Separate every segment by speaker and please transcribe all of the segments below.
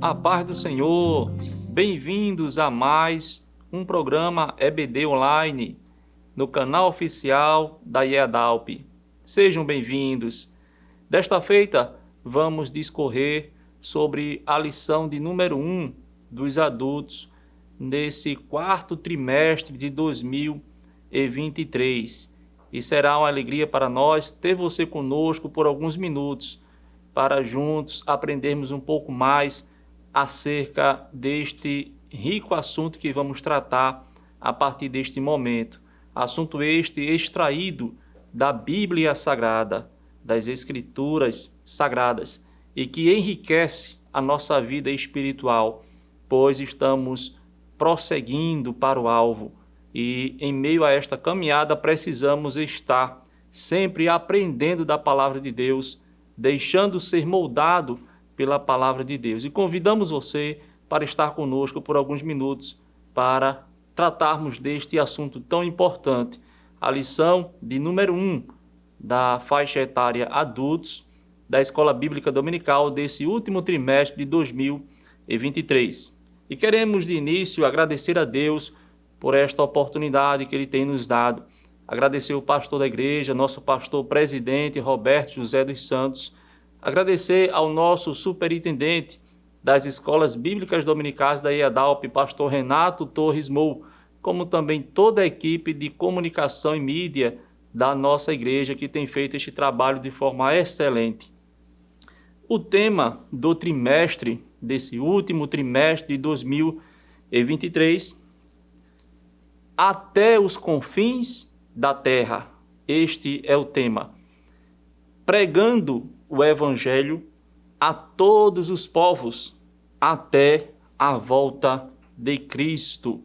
Speaker 1: A paz do Senhor, bem-vindos a mais um programa EBD Online no canal oficial da IEADALP. Sejam bem-vindos. Desta feita, vamos discorrer sobre a lição de número 1 dos adultos nesse quarto trimestre de 2023. E será uma alegria para nós ter você conosco por alguns minutos para juntos aprendermos um pouco mais acerca deste rico assunto que vamos tratar a partir deste momento. Assunto este extraído da Bíblia Sagrada, das Escrituras Sagradas, e que enriquece a nossa vida espiritual, pois estamos prosseguindo para o alvo. E em meio a esta caminhada precisamos estar sempre aprendendo da palavra de Deus, deixando ser moldado pela palavra de Deus. E convidamos você para estar conosco por alguns minutos para tratarmos deste assunto tão importante. A lição de número 1 da faixa etária adultos da Escola Bíblica Dominical desse último trimestre de 2023. E queremos de início agradecer a Deus por esta oportunidade que Ele tem nos dado. Agradecer o pastor da igreja, nosso pastor presidente Roberto José dos Santos. Agradecer ao nosso superintendente das escolas bíblicas dominicais da IEADALP, pastor Renato Torres Mou, como também toda a equipe de comunicação e mídia da nossa igreja que tem feito este trabalho de forma excelente. O tema do trimestre, desse último trimestre de 2023, até os confins da terra. Este é o tema. Pregando o Evangelho a todos os povos, até a volta de Cristo.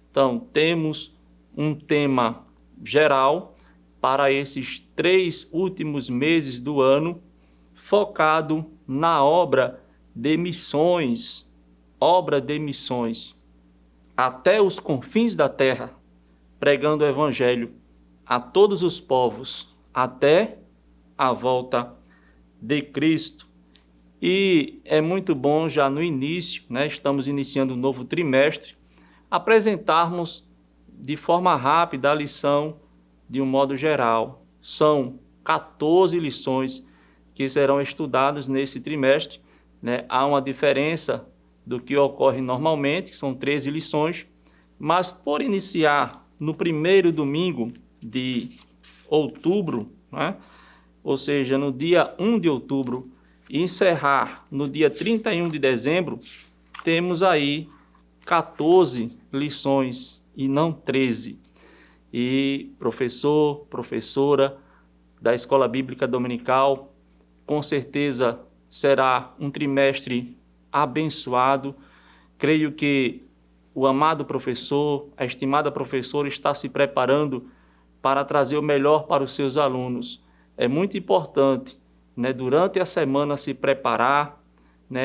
Speaker 1: Então, temos um tema geral para esses 3 últimos meses do ano, focado na obra de missões, até os confins da terra, pregando o Evangelho a todos os povos, até a volta de Cristo. E é muito bom já no início, estamos iniciando um novo trimestre, apresentarmos de forma rápida a lição de um modo geral. São 14 lições que serão estudadas nesse trimestre. Há uma diferença do que ocorre normalmente, que são 13 lições, mas por iniciar no primeiro domingo de outubro, ou seja, no dia 1 de outubro, e encerrar no dia 31 de dezembro, temos aí 14 lições e não 13. E professor, professora da Escola Bíblica Dominical, com certeza será um trimestre abençoado. Creio que o amado professor, a estimada professora está se preparando para trazer o melhor para os seus alunos. É muito importante, durante a semana se preparar,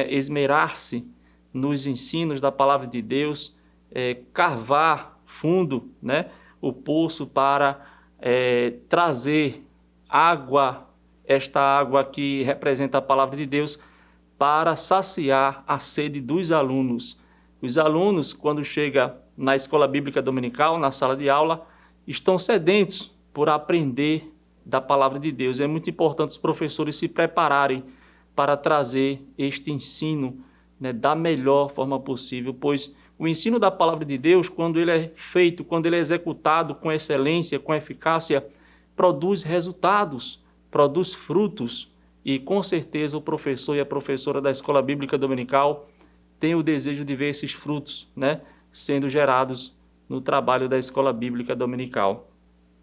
Speaker 1: esmerar-se nos ensinos da palavra de Deus, cavar fundo, o poço para trazer água, esta água que representa a palavra de Deus, para saciar a sede dos alunos. Os alunos, quando chegam na Escola Bíblica Dominical, na sala de aula, estão sedentos por aprender da palavra de Deus. É muito importante os professores se prepararem para trazer este ensino, da melhor forma possível, pois o ensino da palavra de Deus, quando ele é feito, quando ele é executado com excelência, com eficácia, produz resultados, produz frutos, e com certeza o professor e a professora da Escola Bíblica Dominical têm o desejo de ver esses frutos, sendo gerados no trabalho da Escola Bíblica Dominical.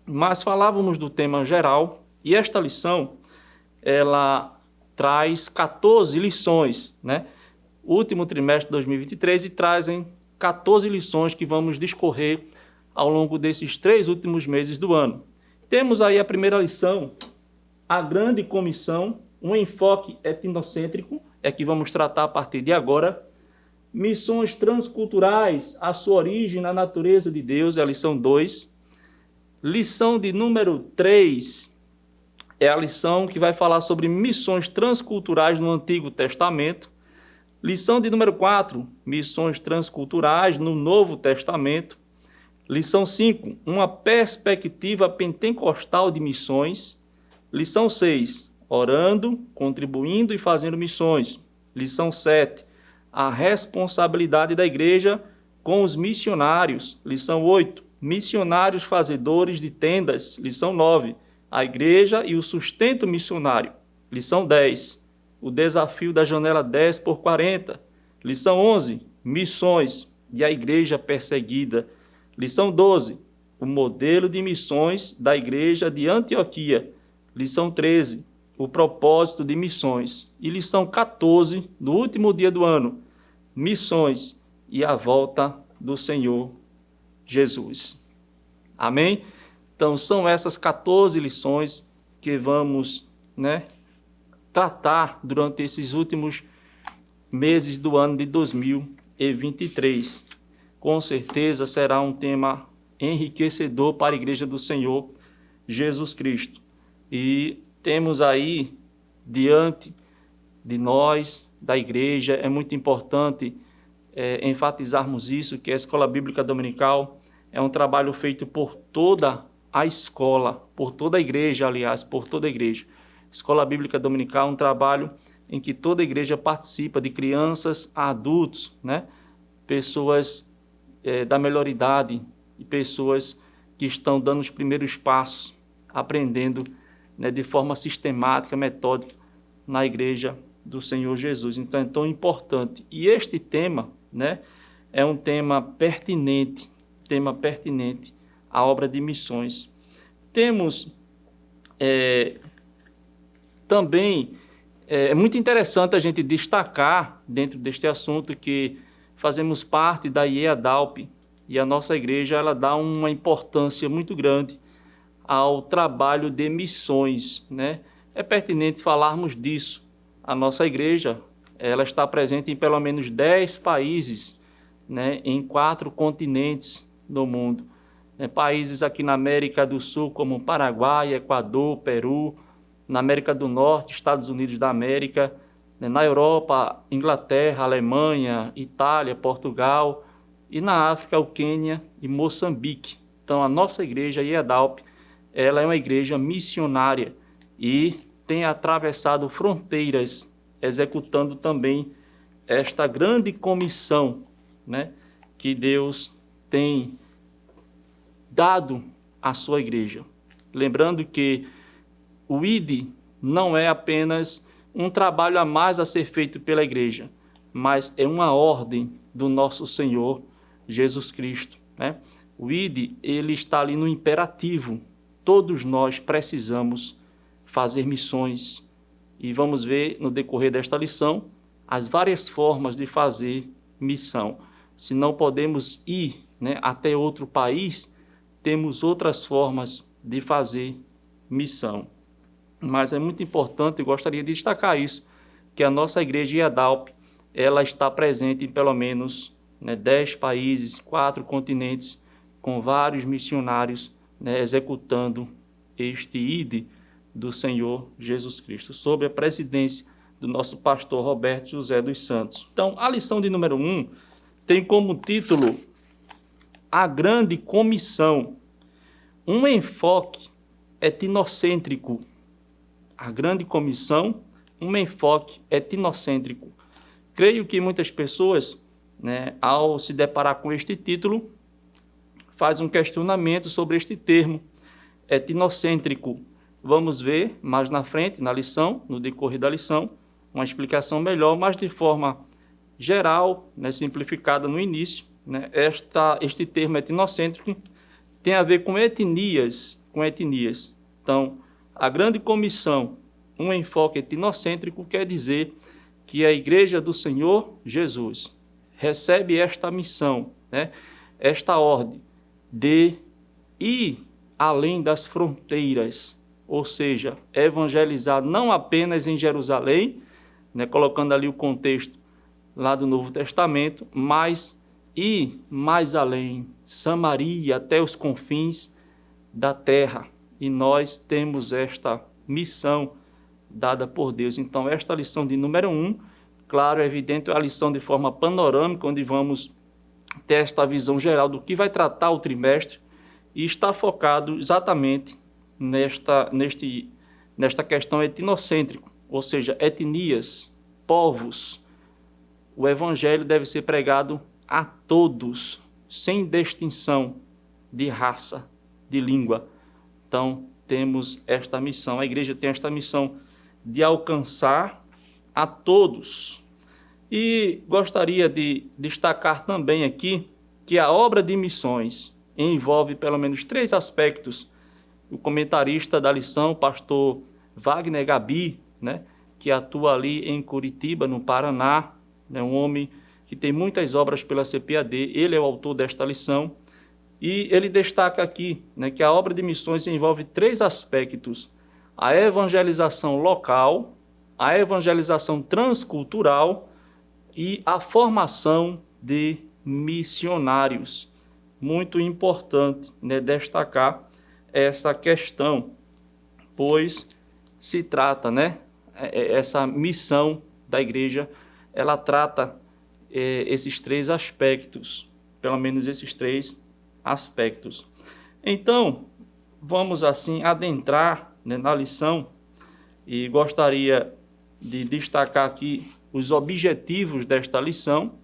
Speaker 1: Mas falávamos do tema geral, e esta lição, ela traz 14 lições, último trimestre de 2023, e trazem 14 lições que vamos discorrer ao longo desses 3 últimos meses do ano. Temos aí a primeira lição, a grande comissão, um enfoque etnocêntrico, é que vamos tratar a partir de agora. Missões transculturais, a sua origem na natureza de Deus, é a lição 2. Lição de número 3 é a lição que vai falar sobre missões transculturais no Antigo Testamento. Lição de número 4, missões transculturais no Novo Testamento. Lição 5, uma perspectiva pentecostal de missões. Lição 6, orando, contribuindo e fazendo missões. Lição 7, a responsabilidade da igreja com os missionários. Lição 8, missionários fazedores de tendas. Lição 9, a igreja e o sustento missionário. Lição 10, o desafio da janela 10 por 40. Lição 11, missões e a igreja perseguida. Lição 12, o modelo de missões da igreja de Antioquia. Lição 13, o propósito de missões. E lição 14, no último dia do ano, missões e a volta do Senhor Jesus. Amém? Então, são essas 14 lições que vamos, tratar durante esses últimos meses do ano de 2023. Com certeza será um tema enriquecedor para a Igreja do Senhor Jesus Cristo. E temos aí, diante de nós, da igreja, é muito importante enfatizarmos isso, que a Escola Bíblica Dominical é um trabalho feito por toda a escola, por toda a igreja, aliás, por toda a igreja. Escola Bíblica Dominical é um trabalho em que toda a igreja participa, de crianças a adultos, pessoas da melhor idade e pessoas que estão dando os primeiros passos, aprendendo de forma sistemática, metódica, na igreja do Senhor Jesus. Então é tão importante. E este tema, é um tema pertinente à obra de missões. Temos também, é muito interessante a gente destacar dentro deste assunto que fazemos parte da IEADALP e a nossa igreja ela dá uma importância muito grande ao trabalho de missões, É pertinente falarmos disso. A nossa igreja ela está presente em pelo menos 10 países, em 4 continentes do mundo. Países aqui na América do Sul como Paraguai, Equador, Peru, na América do Norte, Estados Unidos da América, na Europa, Inglaterra, Alemanha, Itália, Portugal, e na África, o Quênia e Moçambique. Então, a nossa igreja, a IEADALP, ela é uma igreja missionária e tem atravessado fronteiras, executando também esta grande comissão, que Deus tem dado à sua igreja. Lembrando que o ID não é apenas um trabalho a mais a ser feito pela igreja, mas é uma ordem do nosso Senhor Jesus Cristo. O ID, ele está ali no imperativo. Todos nós precisamos fazer missões. E vamos ver no decorrer desta lição as várias formas de fazer missão. Se não podemos ir até outro país, temos outras formas de fazer missão. Mas é muito importante, eu gostaria de destacar isso, que a nossa igreja IEADALP, ela está presente em pelo menos 10 países, 4 continentes, com vários missionários executando este ID do Senhor Jesus Cristo, sob a presidência do nosso pastor Roberto José dos Santos. Então, a lição de número 1 tem como título A Grande Comissão, um enfoque etnocêntrico. A Grande Comissão, um enfoque etnocêntrico. Creio que muitas pessoas, ao se deparar com este título, faz um questionamento sobre este termo, etnocêntrico. Vamos ver mais na frente, na lição, no decorrer da lição, uma explicação melhor, mas de forma geral, simplificada no início, este termo etnocêntrico tem a ver com etnias. Então, a Grande Comissão, um enfoque etnocêntrico, quer dizer que a Igreja do Senhor Jesus recebe esta missão, esta ordem de ir além das fronteiras, ou seja, evangelizar não apenas em Jerusalém, colocando ali o contexto lá do Novo Testamento, mas ir mais além, Samaria, até os confins da terra. E nós temos esta missão dada por Deus. Então, esta lição de número 1 Claro, é evidente a lição de forma panorâmica, onde vamos ter esta visão geral do que vai tratar o trimestre e está focado exatamente nesta questão etnocêntrica, ou seja, etnias, povos. O evangelho deve ser pregado a todos, sem distinção de raça, de língua. Então, temos esta missão, a igreja tem esta missão de alcançar a todos. E gostaria de destacar também aqui que a obra de missões envolve pelo menos 3 aspectos. O comentarista da lição, pastor Wagner Gabi, né, que atua ali em Curitiba, no Paraná, né, um homem que tem muitas obras pela CPAD, ele é o autor desta lição, e ele destaca aqui, né, que a obra de missões envolve 3 aspectos: a evangelização local, a evangelização transcultural e a formação de missionários. Muito importante, né, destacar essa questão, pois se trata, né, essa missão da igreja, ela trata esses 3 aspectos, pelo menos esses 3 aspectos. Então, vamos assim adentrar, né, na lição, e gostaria de destacar aqui os objetivos desta lição.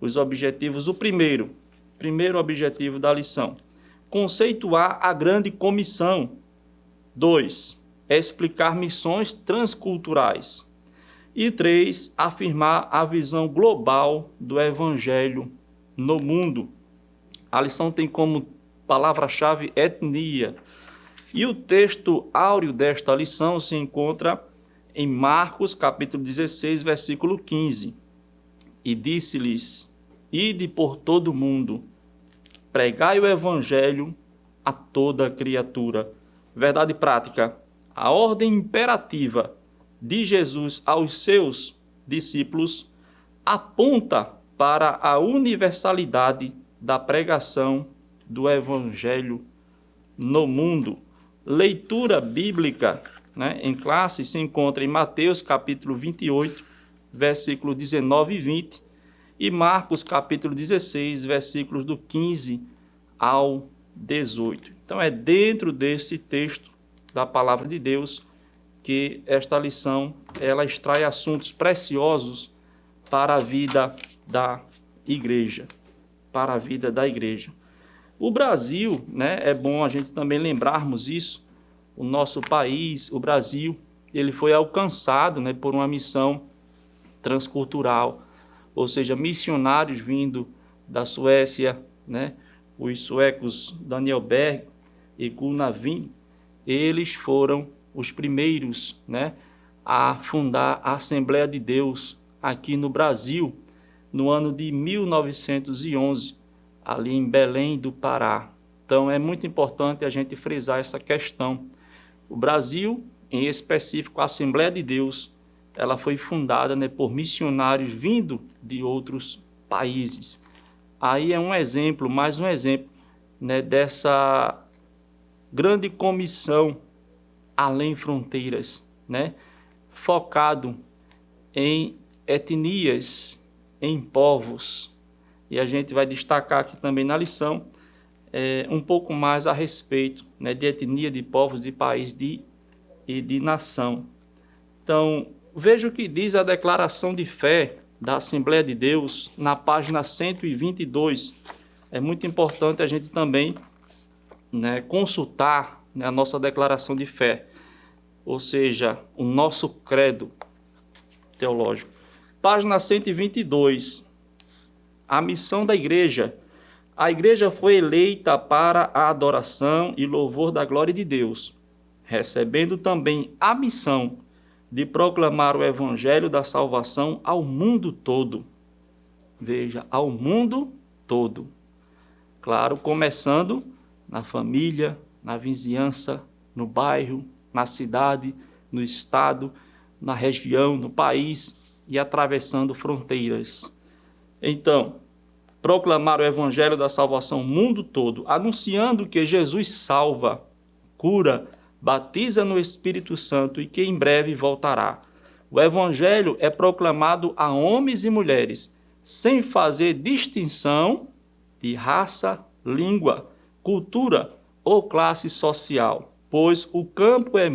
Speaker 1: Os objetivos, o primeiro objetivo da lição: conceituar a grande comissão. 2, explicar missões transculturais. E 3, afirmar a visão global do evangelho no mundo. A lição tem como palavra-chave etnia. E o texto áureo desta lição se encontra em Marcos, capítulo 16, versículo 15. E disse-lhes: ide por todo o mundo, pregai o evangelho a toda criatura. Verdade prática: a ordem imperativa de Jesus aos seus discípulos aponta para a universalidade da pregação do evangelho no mundo. Leitura bíblica, né, em classe se encontra em Mateus capítulo 28, versículos 19 e 20, e Marcos capítulo 16, versículos do 15 ao 18. Então é dentro desse texto da palavra de Deus que esta lição ela extrai assuntos preciosos para a vida da igreja, para a vida da igreja. O Brasil, né, é bom a gente também lembrarmos isso. O nosso país, o Brasil, ele foi alcançado, né, por uma missão transcultural, ou seja, missionários vindo da Suécia, né, os suecos Daniel Berg e Gunnar Wien, eles foram os primeiros, né, a fundar a Assembleia de Deus aqui no Brasil, no ano de 1911, ali em Belém do Pará. Então é muito importante a gente frisar essa questão. O Brasil, em específico a Assembleia de Deus, ela foi fundada, né, por missionários vindo de outros países. Aí é um exemplo, mais um exemplo, né, dessa grande comissão além fronteiras, né, focado em etnias, em povos. E a gente vai destacar aqui também na lição um pouco mais a respeito, né, de etnia, de povos, de país e de nação. Então, veja o que diz a declaração de fé da Assembleia de Deus na página 122. É muito importante a gente também, né, consultar, né, a nossa declaração de fé, ou seja, o nosso credo teológico. Página 122. A missão da igreja. A igreja foi eleita para a adoração e louvor da glória de Deus, recebendo também a missão de proclamar o evangelho da salvação ao mundo todo. Veja, ao mundo todo. Claro, começando na família, na vizinhança, no bairro, na cidade, no estado, na região, no país e atravessando fronteiras. Então, proclamar o evangelho da salvação ao mundo todo, anunciando que Jesus salva, cura, batiza no Espírito Santo e que em breve voltará. O evangelho é proclamado a homens e mulheres, sem fazer distinção de raça, língua, cultura ou classe social, pois o campo é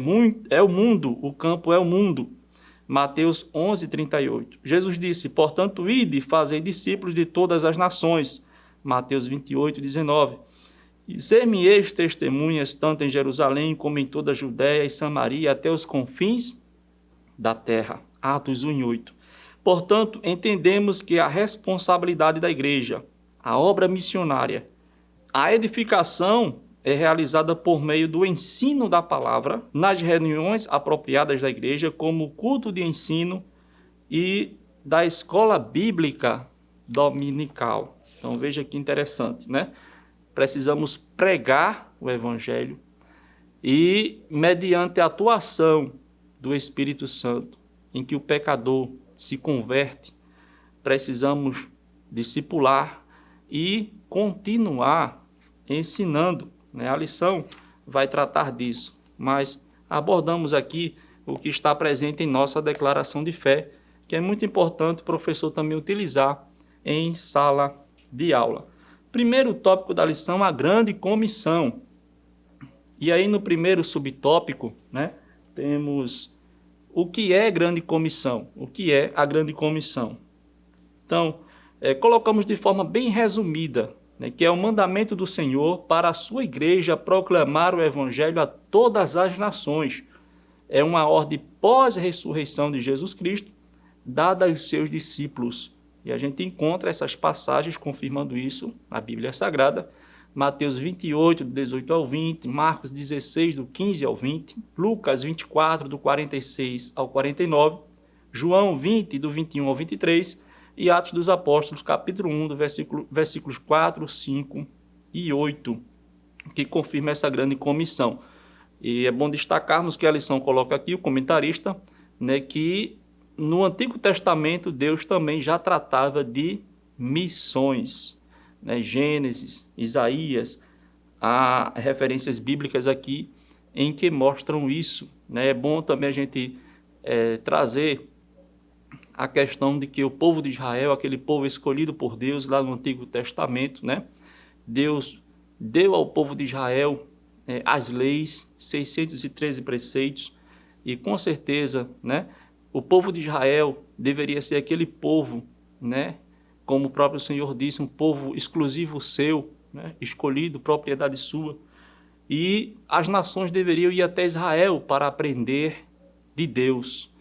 Speaker 1: o mundo, o campo é o mundo. Mateus 11:38. Jesus disse: portanto, ide e fazei discípulos de todas as nações. Mateus 28:19. E ser-me-eis testemunhas tanto em Jerusalém como em toda a Judéia e Samaria até os confins da terra. Atos 1:8. Portanto, entendemos que a responsabilidade da igreja, a obra missionária, a edificação é realizada por meio do ensino da palavra nas reuniões apropriadas da igreja, como o culto de ensino e da escola bíblica dominical. Então veja que interessante, né? Precisamos pregar o evangelho e, mediante a atuação do Espírito Santo, em que o pecador se converte, precisamos discipular e continuar ensinando, né? A lição vai tratar disso, mas abordamos aqui o que está presente em nossa declaração de fé, que é muito importante o professor também utilizar em sala de aula. Primeiro tópico da lição, a grande comissão. E aí no primeiro subtópico, né, temos o que é grande comissão, o que é a grande comissão. Então, colocamos de forma bem resumida, né, que é o mandamento do Senhor para a sua igreja proclamar o evangelho a todas as nações. É uma ordem pós-ressurreição de Jesus Cristo, dada aos seus discípulos. E a gente encontra essas passagens confirmando isso na Bíblia Sagrada. Mateus 28, do 18 ao 20, Marcos 16, do 15 ao 20, Lucas 24, do 46 ao 49, João 20, do 21 ao 23, e Atos dos Apóstolos, capítulo 1, do versículos 4, 5 e 8, que confirma essa grande comissão. E é bom destacarmos que a lição coloca aqui, o comentarista, né, que no Antigo Testamento Deus também já tratava de missões, né? Gênesis, Isaías, há referências bíblicas aqui em que mostram isso, né? É bom também a gente trazer a questão de que o povo de Israel, aquele povo escolhido por Deus lá no Antigo Testamento, né? Deus deu ao povo de Israel as leis, 613 preceitos, e com certeza, né, o povo de Israel deveria ser aquele povo, né, como o próprio Senhor disse, um povo exclusivo seu, né, escolhido, propriedade sua, e as nações deveriam ir até Israel para aprender de Deus.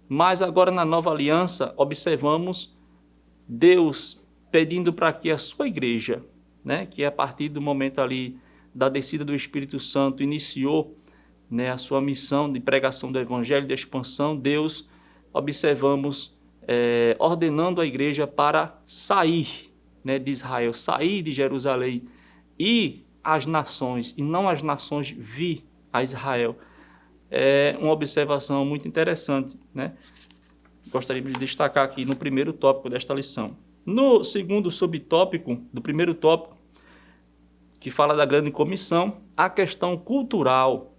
Speaker 1: Mas agora na nova aliança, observamos Deus pedindo para que a sua igreja, né, que a partir do momento ali da descida do Espírito Santo iniciou, né, a sua missão de pregação do Evangelho, de expansão, Deus, observamos, ordenando a igreja para sair, né, de Israel, sair de Jerusalém e as nações, e não as nações vir a Israel. É uma observação muito interessante, né? Gostaríamos de destacar aqui no primeiro tópico desta lição. No segundo subtópico do primeiro tópico, que fala da grande comissão, a questão cultural.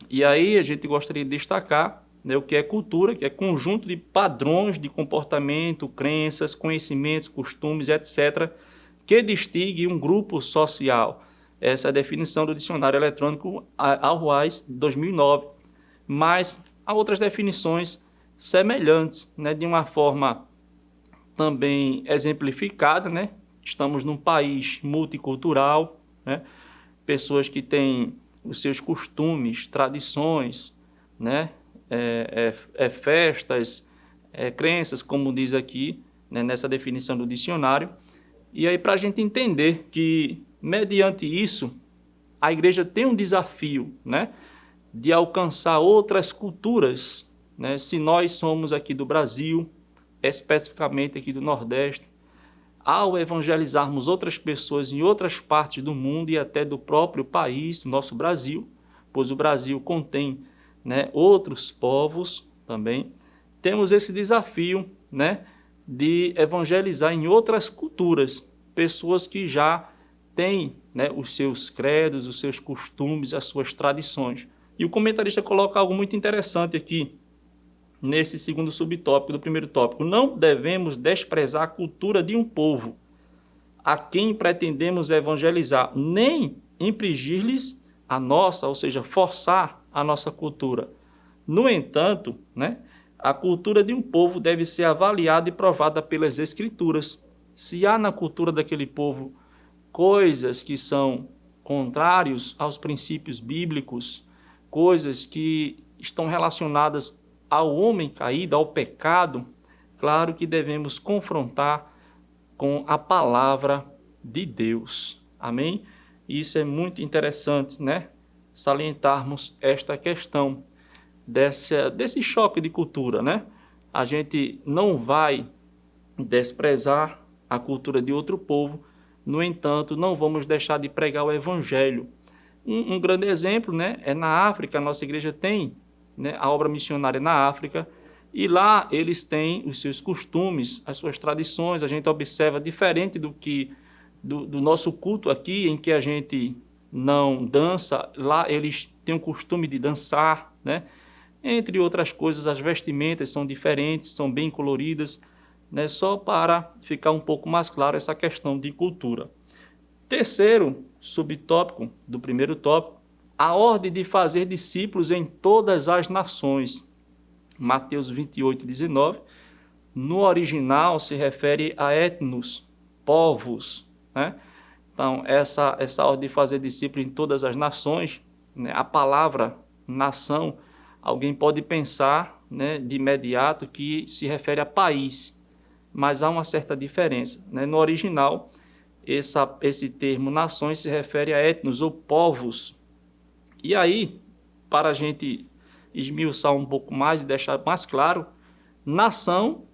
Speaker 1: E aí a gente gostaria de destacar, né, o que é cultura, que é conjunto de padrões de comportamento, crenças, conhecimentos, costumes, etc., que distingue um grupo social. Essa é a definição do dicionário eletrônico Arruais 2009. Mas há outras definições semelhantes, né, de uma forma também exemplificada, né? Estamos num país multicultural, né? Pessoas que têm os seus costumes, tradições, né? Festas, crenças, como diz aqui, né, nessa definição do dicionário. E aí, para a gente entender que, mediante isso, a igreja tem um desafio, né, de alcançar outras culturas, né? Se nós somos aqui do Brasil, especificamente aqui do Nordeste, ao evangelizarmos outras pessoas em outras partes do mundo e até do próprio país, do nosso Brasil, pois o Brasil contém, né, outros povos também, temos esse desafio, né, de evangelizar em outras culturas, pessoas que já têm, né, os seus credos, os seus costumes, as suas tradições. E o comentarista coloca algo muito interessante aqui, nesse segundo subtópico do primeiro tópico. Não devemos desprezar a cultura de um povo a quem pretendemos evangelizar, nem infringir-lhes a nossa, ou seja, forçar a nossa cultura. No entanto, a cultura de um povo deve ser avaliada e provada pelas Escrituras. Se há na cultura daquele povo coisas que são contrários aos princípios bíblicos, coisas que estão relacionadas ao homem caído, ao pecado, claro que devemos confrontar com a palavra de Deus. Amém? Isso é muito interessante, salientarmos esta questão desse choque de cultura, A gente não vai desprezar a cultura de outro povo, no entanto, não vamos deixar de pregar o evangelho. Um grande exemplo, é na África. A nossa igreja tem, a obra missionária na África, e lá eles têm os seus costumes, as suas tradições. A gente observa diferente do nosso culto aqui, em que a gente não dança. Lá eles têm o costume de dançar, Entre outras coisas, as vestimentas são diferentes, são bem coloridas, só para ficar um pouco mais claro essa questão de cultura. Terceiro subtópico do primeiro tópico, a ordem de fazer discípulos em todas as nações. Mateus 28:19, no original se refere a etnos, povos, Então, essa ordem de fazer discípulos em todas as nações, a palavra nação, alguém pode pensar, de imediato que se refere a país, mas há uma certa diferença. No original, esse termo nações se refere a etnos ou povos. E aí, para a gente esmiuçar um pouco mais e deixar mais claro, nação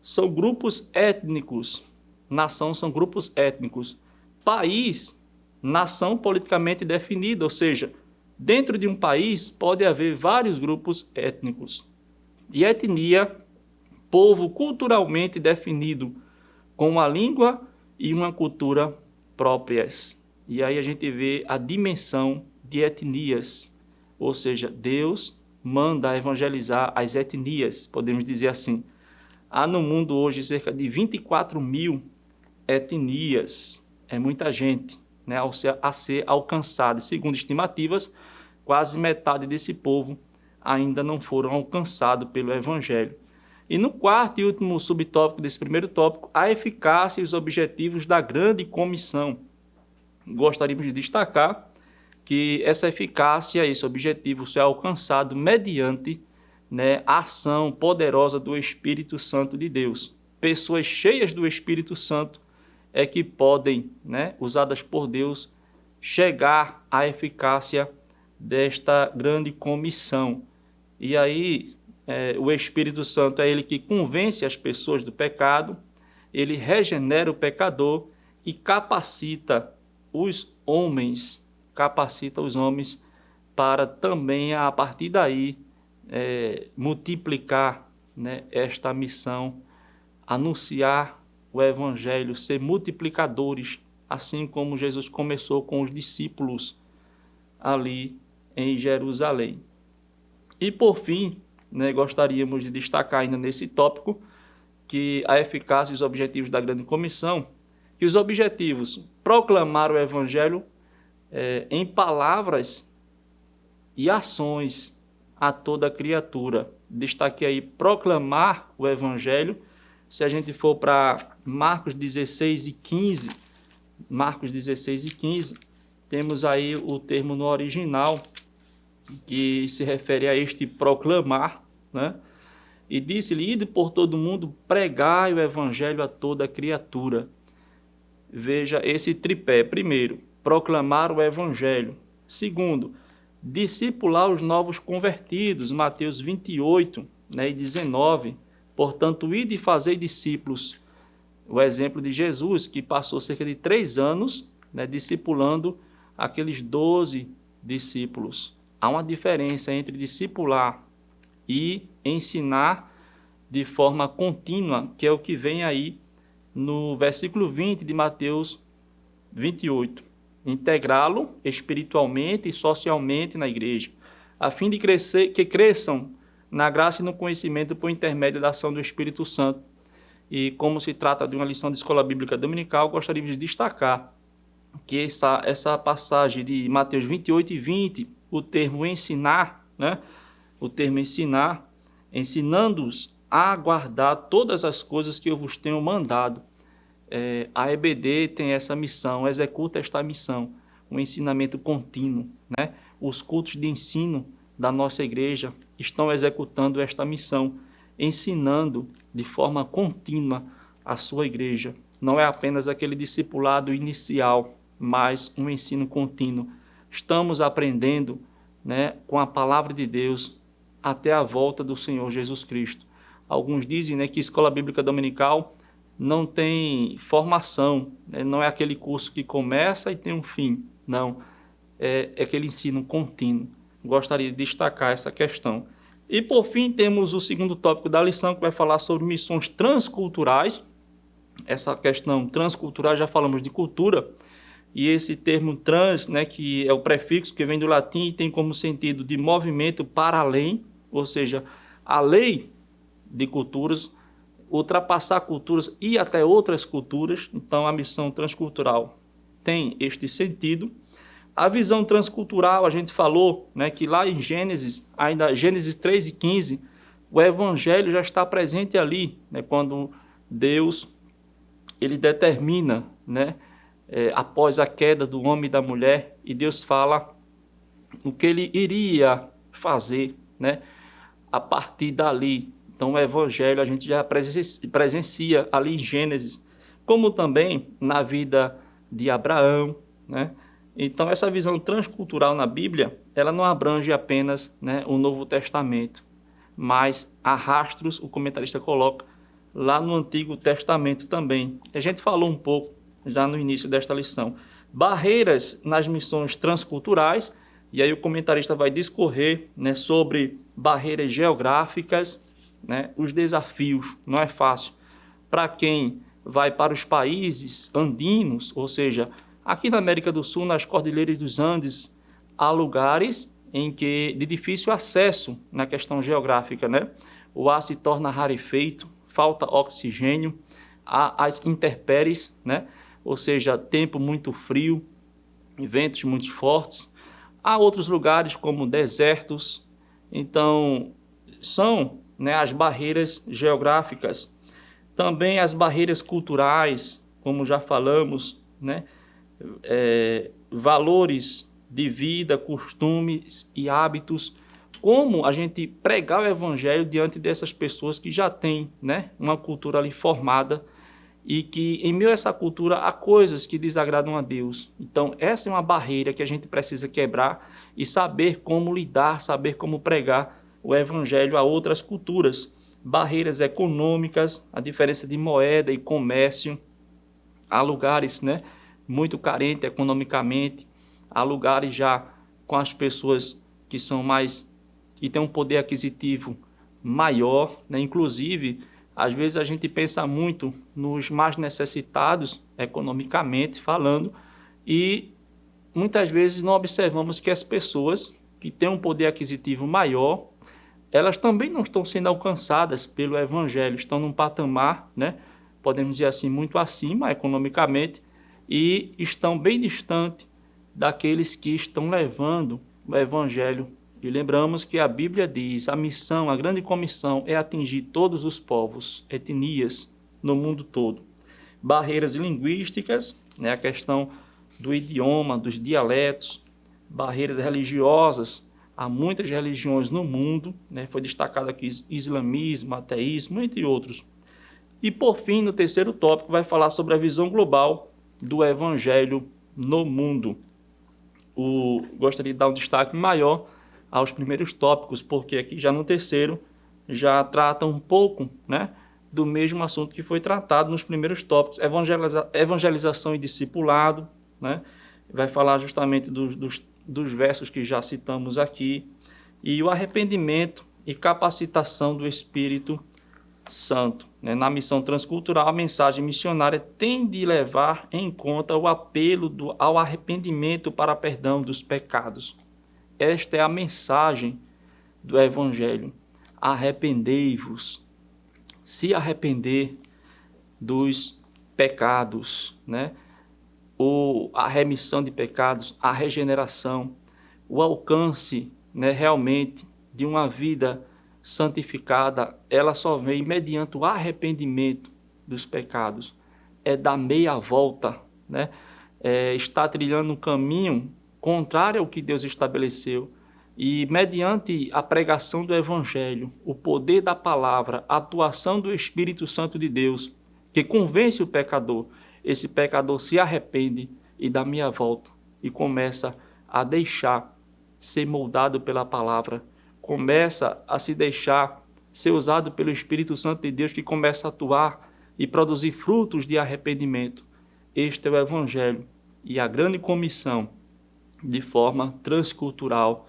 Speaker 1: são grupos étnicos. Nação são grupos étnicos. País, nação politicamente definida, ou seja, dentro de um país pode haver vários grupos étnicos. E etnia, povo culturalmente definido, com uma língua e uma cultura próprias. E aí a gente vê a dimensão de etnias, ou seja, Deus manda evangelizar as etnias, podemos dizer assim. Há no mundo hoje cerca de 24 mil etnias, é muita gente, a ser alcançada. Segundo estimativas, quase metade desse povo ainda não foram alcançados pelo evangelho. E no quarto e último subtópico desse primeiro tópico, a eficácia e os objetivos da grande comissão. Gostaríamos de destacar que essa eficácia, esse objetivo, é alcançado mediante a ação poderosa do Espírito Santo de Deus. Pessoas cheias do Espírito Santo é que podem, usadas por Deus, chegar à eficácia desta grande comissão. E aí, o Espírito Santo é ele que convence as pessoas do pecado, ele regenera o pecador e capacita os homens para também, a partir daí, multiplicar esta missão, anunciar o evangelho, ser multiplicadores, assim como Jesus começou com os discípulos ali em Jerusalém. E por fim, gostaríamos de destacar ainda nesse tópico que a eficácia e os objetivos da grande comissão, que os objetivos, proclamar o evangelho em palavras e ações a toda criatura. Destaquei aí proclamar o evangelho. Se a gente for para Marcos 16 e 15, temos aí o termo no original que se refere a este proclamar, E disse-lhe: ide por todo mundo, pregai o evangelho a toda criatura. Veja esse tripé. Primeiro, proclamar o evangelho. Segundo, discipular os novos convertidos. Mateus 28 e 19. Portanto, ide e fazei discípulos. O exemplo de Jesus, que passou cerca de 3 anos discipulando aqueles 12 discípulos. Há uma diferença entre discipular e ensinar de forma contínua, que é o que vem aí no versículo 20 de Mateus 28. Integrá-lo espiritualmente e socialmente na igreja, a fim de que cresçam na graça e no conhecimento por intermédio da ação do Espírito Santo. E como se trata de uma lição de escola bíblica dominical, gostaria de destacar que essa passagem de Mateus 28 e 20, o termo ensinar, né? O termo ensinar, ensinando-os a guardar todas as coisas que eu vos tenho mandado. A EBD tem essa missão, executa esta missão, um ensinamento contínuo, né? Os cultos de ensino da nossa igreja estão executando esta missão, ensinando de forma contínua a sua igreja. Não é apenas aquele discipulado inicial, mas um ensino contínuo. Estamos aprendendo, né, com a palavra de Deus até a volta do Senhor Jesus Cristo. Alguns dizem, né, que escola bíblica dominical não tem formação, né, não é aquele curso que começa e tem um fim. Não, é aquele ensino contínuo. Gostaria de destacar essa questão. E por fim temos o segundo tópico da lição, que vai falar sobre missões transculturais. Essa questão transcultural, já falamos de cultura, e esse termo trans, né, que é o prefixo que vem do latim e tem como sentido de movimento para além, ou seja, além de culturas, ultrapassar culturas e até outras culturas. Então a missão transcultural tem este sentido. A visão transcultural, a gente falou, né, que lá em Gênesis, ainda Gênesis 3 e 15, o evangelho já está presente ali, né, quando Deus ele determina, né, após a queda do homem e da mulher, e Deus fala o que ele iria fazer, né, a partir dali. Então o evangelho a gente já presencia ali em Gênesis, como também na vida de Abraão, né? Então essa visão transcultural na Bíblia, ela não abrange apenas, né, o Novo Testamento, mas há rastros, o comentarista coloca, lá no Antigo Testamento também. A gente falou um pouco já no início desta lição. Barreiras nas missões transculturais, e aí o comentarista vai discorrer, né, sobre barreiras geográficas, né, os desafios. Não é fácil para quem vai para os países andinos, ou seja, aqui na América do Sul, nas Cordilheiras dos Andes, há lugares em que de difícil acesso na questão geográfica, né? O ar se torna rarefeito, falta oxigênio, há as intempéries, né? Ou seja, tempo muito frio, ventos muito fortes. Há outros lugares como desertos. Então, são, né, as barreiras geográficas. Também as barreiras culturais, como já falamos, né? Valores de vida, costumes e hábitos. Como a gente pregar o evangelho diante dessas pessoas que já têm, né, uma cultura ali formada e que em meio a essa cultura há coisas que desagradam a Deus. Então essa é uma barreira que a gente precisa quebrar e saber como lidar, saber como pregar o evangelho a outras culturas. Barreiras econômicas, a diferença de moeda e comércio. Há lugares, né, muito carentes economicamente, há lugares já com as pessoas que são mais, que têm um poder aquisitivo maior, né? Inclusive, às vezes a gente pensa muito nos mais necessitados, economicamente falando, e muitas vezes não observamos que as pessoas que têm um poder aquisitivo maior, elas também não estão sendo alcançadas pelo evangelho, estão num patamar, né, podemos dizer assim, muito acima economicamente, e estão bem distante daqueles que estão levando o evangelho. E lembramos que a Bíblia diz, a missão, a grande comissão é atingir todos os povos, etnias no mundo todo. Barreiras linguísticas, né, a questão do idioma, dos dialetos, barreiras religiosas, há muitas religiões no mundo, né, foi destacado aqui islamismo, ateísmo, entre outros. E por fim, no terceiro tópico, vai falar sobre a visão global do evangelho no mundo. Gostaria de dar um destaque maior aos primeiros tópicos, porque aqui já no terceiro já trata um pouco, né, do mesmo assunto que foi tratado nos primeiros tópicos, evangelização e discipulado, né, vai falar justamente dos versos que já citamos aqui, e o arrependimento e capacitação do Espírito Santo. Na missão transcultural, a mensagem missionária tem de levar em conta o apelo ao arrependimento para perdão dos pecados. Esta é a mensagem do Evangelho. arrependei-vos. Se arrepender dos pecados, né? A remissão de pecados, a regeneração, o alcance, né, realmente de uma vida santificada, ela só vem mediante o arrependimento dos pecados. É dar meia volta, né? Está trilhando um caminho contrário ao que Deus estabeleceu. E mediante a pregação do Evangelho, o poder da palavra, a atuação do Espírito Santo de Deus, que convence o pecador, esse pecador se arrepende e dá meia volta e começa a deixar ser moldado pela palavra, começa a se deixar ser usado pelo Espírito Santo de Deus, que começa a atuar e produzir frutos de arrependimento. Este é o Evangelho e a grande comissão, de forma transcultural,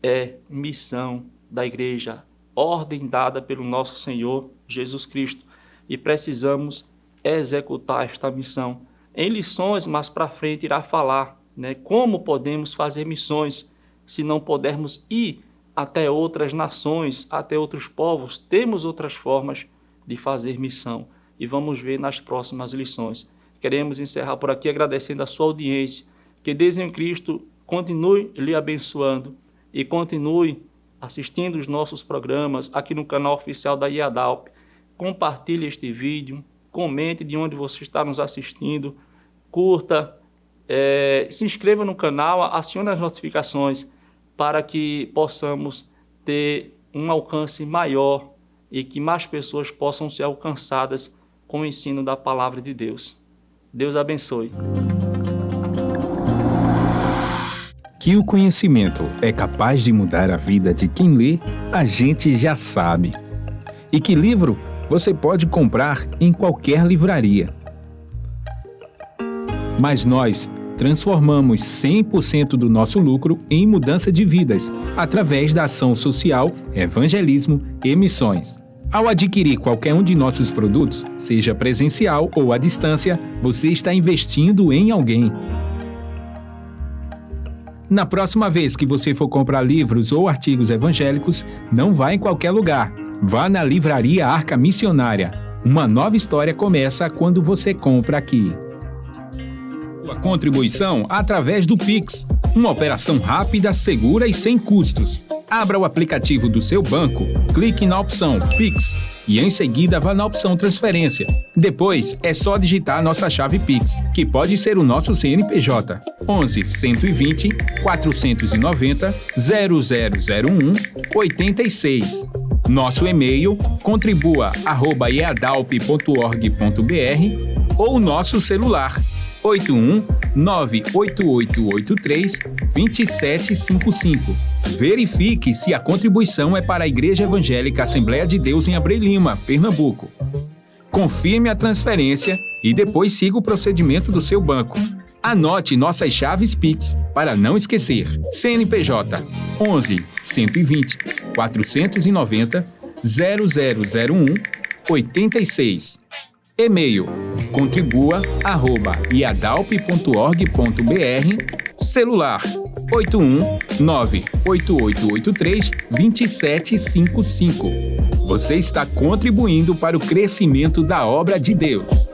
Speaker 1: é missão da igreja, ordem dada pelo nosso Senhor Jesus Cristo, e precisamos executar esta missão. Em lições mais para frente irá falar, né, como podemos fazer missões se não pudermos ir até outras nações, até outros povos. Temos outras formas de fazer missão e vamos ver nas próximas lições. Queremos encerrar por aqui agradecendo a sua audiência. Que Deus em Cristo continue lhe abençoando e continue assistindo os nossos programas aqui no canal oficial da IADALP. Compartilhe este vídeo, comente de onde você está nos assistindo, curta, se inscreva no canal, acione as notificações para que possamos ter um alcance maior e que mais pessoas possam ser alcançadas com o ensino da palavra de Deus. Deus abençoe.
Speaker 2: Que o conhecimento é capaz de mudar a vida de quem lê, a gente já sabe. E que livro você pode comprar em qualquer livraria. Mas nós transformamos 100% do nosso lucro em mudança de vidas, através da ação social, evangelismo e missões. Ao adquirir qualquer um de nossos produtos, seja presencial ou à distância, você está investindo em alguém. Na próxima vez que você for comprar livros ou artigos evangélicos, não vá em qualquer lugar. Vá na Livraria Arca Missionária. Uma nova história começa quando você compra aqui. A contribuição através do Pix. Uma operação rápida, segura e sem custos. Abra o aplicativo do seu banco, clique na opção Pix e em seguida vá na opção Transferência. Depois é só digitar nossa chave Pix, que pode ser o nosso CNPJ 11 120 490 0001 86. Nosso e-mail contribua@eadalp.org.br ou nosso celular 81-98883-2755. Verifique se a contribuição é para a Igreja Evangélica Assembleia de Deus em Abreu Lima, Pernambuco. Confirme a transferência e depois siga o procedimento do seu banco. Anote nossas chaves Pix para não esquecer. CNPJ 11 120 490 0001 86. E-mail contribua@iadalp.org.br. Celular 81-98883-2755. Você está contribuindo para o crescimento da obra de Deus.